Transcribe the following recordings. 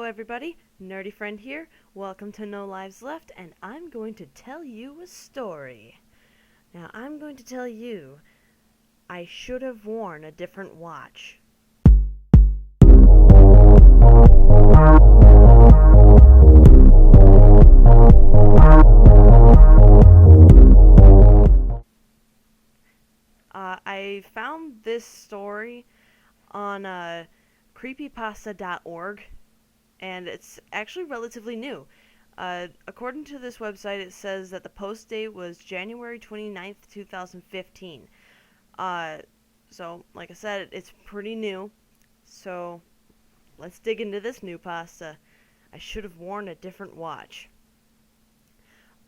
everybody, Nerdy Friend here. Welcome to No Lives Left, and I'm going to tell you a story. Now, I'm going to tell you I should have worn a different watch. I found this story on Creepypasta.org, and it's actually relatively new. According to this website, it says that the post date was January 29th, 2015. So, like I said, it's pretty new. So, let's dig into this new pasta. I should have worn a different watch.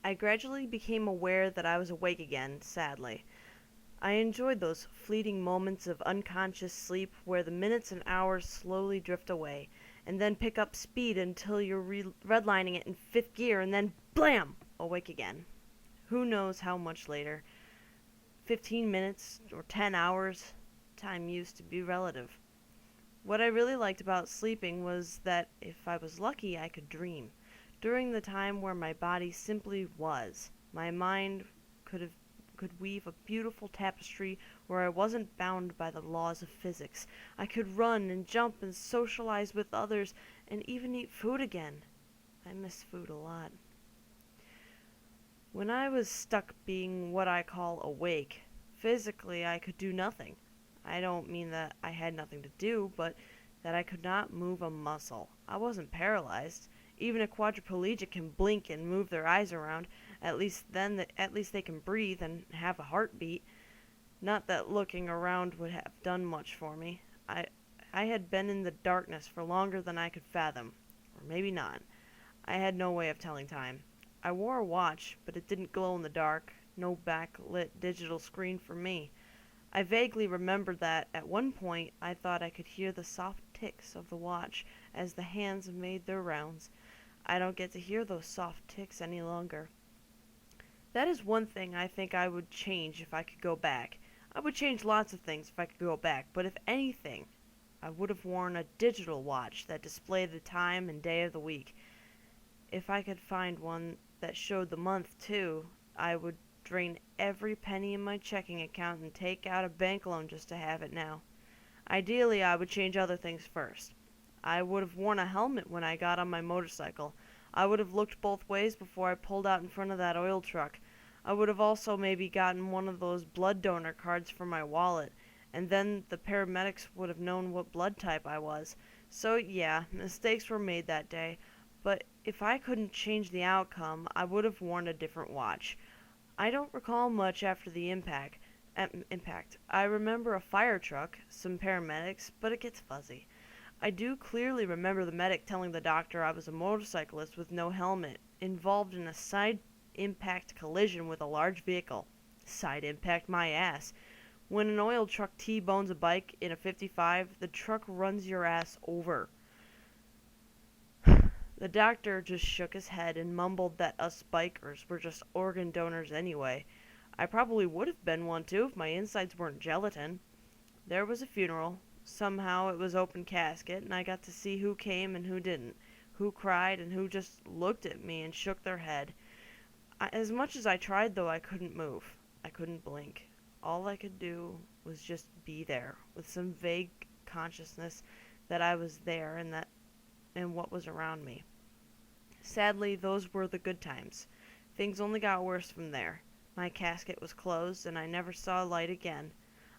I gradually became aware that I was awake again, sadly. I enjoyed those fleeting moments of unconscious sleep where the minutes and hours slowly drift away, and then pick up speed until you're redlining it in fifth gear, and then blam! Awake again. Who knows how much later? 15 minutes or 10 hours? Time used to be relative. What I really liked about sleeping was that if I was lucky, I could dream. During the time where my body simply was, my mind could weave a beautiful tapestry where I wasn't bound by the laws of physics. I could run and jump and socialize with others and even eat food again. I miss food a lot. When I was stuck being what I call awake, physically I could do nothing. I don't mean that I had nothing to do, but that I could not move a muscle. I wasn't paralyzed. Even a quadriplegic can blink and move their eyes around. At least they can breathe and have a heartbeat. Not that looking around would have done much for me. I had been in the darkness for longer than I could fathom. Or maybe not. I had no way of telling time. I wore a watch, but it didn't glow in the dark. No backlit digital screen for me. I vaguely remembered that, at one point, I thought I could hear the soft ticks of the watch as the hands made their rounds. I don't get to hear those soft ticks any longer. That is one thing I think I would change if I could go back. I would change lots of things if I could go back, but if anything, I would have worn a digital watch that displayed the time and day of the week. If I could find one that showed the month, too, I would drain every penny in my checking account and take out a bank loan just to have it now. Ideally, I would change other things first. I would have worn a helmet when I got on my motorcycle. I would have looked both ways before I pulled out in front of that oil truck. I would have also maybe gotten one of those blood donor cards for my wallet, and then the paramedics would have known what blood type I was. So yeah, mistakes were made that day, but if I couldn't change the outcome, I would have worn a different watch. I don't recall much after the impact. I remember a fire truck, some paramedics, but it gets fuzzy. I do clearly remember the medic telling the doctor I was a motorcyclist with no helmet, involved in a side impact collision with a large vehicle. Side impact my ass. When an oil truck T-bones a bike in a 55, the truck runs your ass over. The doctor just shook his head and mumbled that us bikers were just organ donors anyway. I probably would have been one too if my insides weren't gelatin. There was a funeral. Somehow it was open casket, and I got to see who came and who didn't, who cried and who just looked at me and shook their head. As much as I tried, though, I couldn't move. I couldn't blink. All I could do was just be there, with some vague consciousness that I was there and what was around me. Sadly, those were the good times. Things only got worse from there. My casket was closed, and I never saw light again.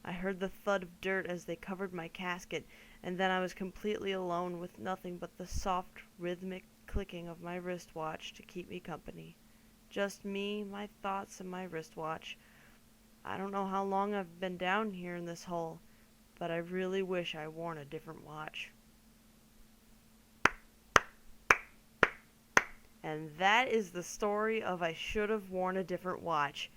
I heard the thud of dirt as they covered my casket, and then I was completely alone with nothing but the soft, rhythmic clicking of my wristwatch to keep me company. Just me, my thoughts, and my wristwatch. I don't know how long I've been down here in this hole, but I really wish I worn a different watch. And that is the story of I should have worn a different watch.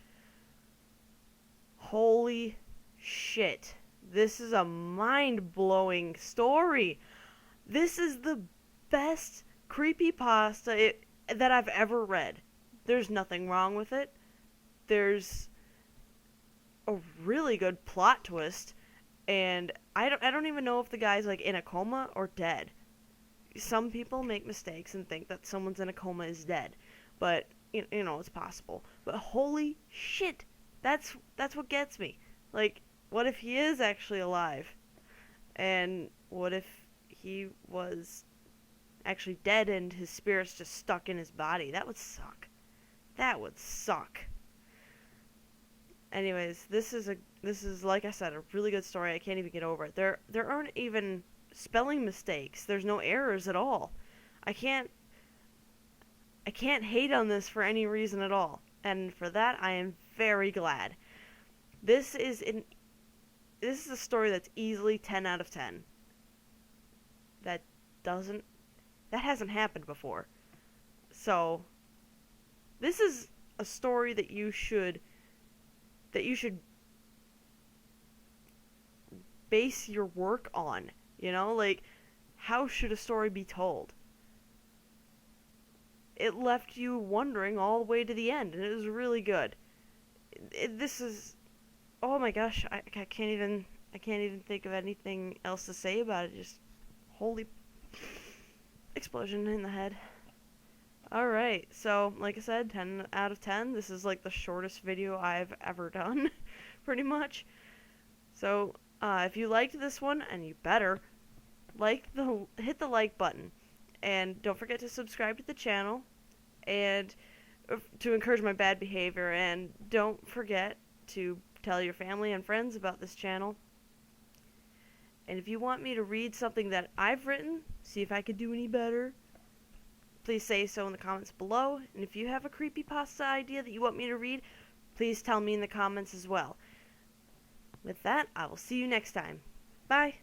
Holy shit. This is a mind-blowing story. This is the best creepypasta that I've ever read. There's nothing wrong with it. There's a really good plot twist, and I don't even know if the guy's like in a coma or dead. some people make mistakes and think that someone's in a coma is dead, but you know it's possible. But holy shit, that's what gets me. Like, what if he is actually alive? And what if he was actually dead and his spirit's just stuck in his body? That would suck. That would suck. Anyways, this is like I said, a really good story. I can't even get over it. There aren't even spelling mistakes. There's no errors at all. I can't hate on this for any reason at all. And for that I am very glad. This is a story that's easily 10 out of 10. That hasn't happened before. So this is a story that you should base your work on. You know, like, how should a story be told? It left you wondering all the way to the end, and it was really good. This is, oh my gosh, I can't even think of anything else to say about it. Just holy explosion in the head. Alright, so like I said, 10 out of 10. This is like the shortest video I've ever done, pretty much. So, if you liked this one, and you better, hit the like button. And don't forget to subscribe to the channel, and to encourage my bad behavior. And don't forget to tell your family and friends about this channel. And if you want me to read something that I've written, see if I could do any better, please say so in the comments below. And if you have a creepypasta idea that you want me to read, please tell me in the comments as well. With that, I will see you next time. Bye!